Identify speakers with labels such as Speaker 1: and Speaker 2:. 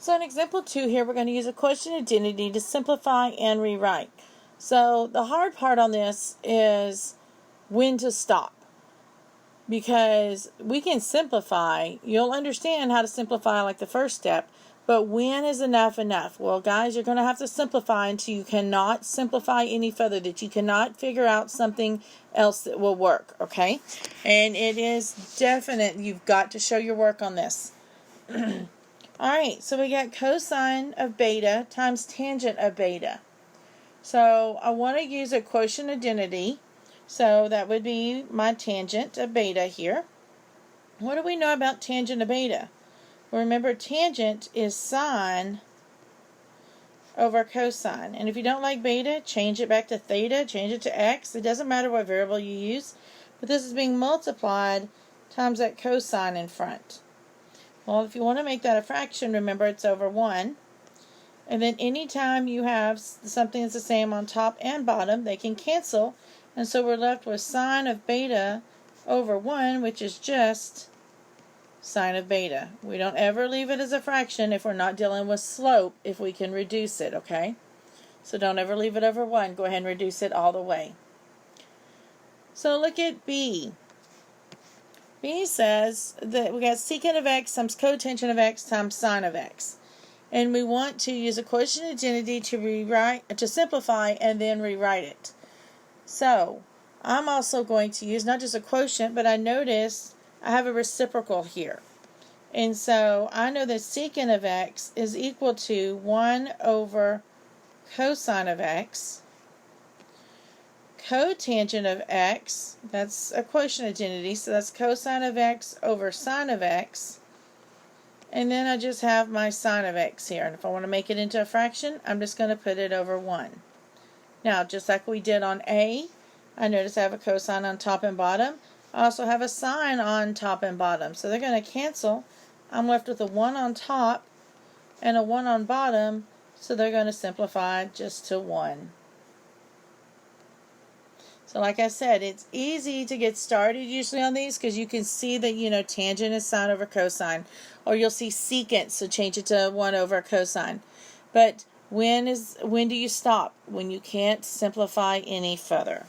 Speaker 1: So in example 2 here, we're going to use a quotient identity to simplify and rewrite. So the hard part on this is when to stop. Because we can simplify. You'll understand how to simplify like the first step. But when is enough? Well, guys, you're going to have to simplify until you cannot simplify any further, that you cannot figure out something else that will work, okay? And it is definite. You've got to show your work on this. Alright, so we got cosine of beta times tangent of beta. So I want to use a quotient identity. So that would be my tangent of beta here. What do we know about tangent of beta? Well, remember, tangent is sine over cosine. And if you don't like beta, change it back to theta, change it to x. It doesn't matter what variable you use. But this is being multiplied times that cosine in front. Well, if you want to make that a fraction, remember it's over 1. And then anytime you have something that's the same on top and bottom, they can cancel. And so we're left with sine of beta over 1, which is just sine of beta. We don't ever leave it as a fraction if we're not dealing with slope, if we can reduce it, okay? So don't ever leave it over 1. Go ahead and reduce it all the way. So look at B. B says that we got secant of x times cotangent of x times sine of x. And we want to use a quotient identity to simplify and then rewrite it. So I'm also going to use not just a quotient, but I notice I have a reciprocal here. And so I know that secant of x is equal to 1 over cosine of x. Cotangent of x, that's a quotient identity, so that's cosine of x over sine of x. And then I just have my sine of x here. And if I want to make it into a fraction, I'm just going to put it over 1. Now, just like we did on A, I notice I have a cosine on top and bottom. I also have a sine on top and bottom. So they're going to cancel. I'm left with a 1 on top and a 1 on bottom. So they're going to simplify just to 1. So like I said, it's easy to get started usually on these because you can see that, tangent is sine over cosine. Or you'll see secant, so change it to 1 over cosine. But when do you stop? When you can't simplify any further.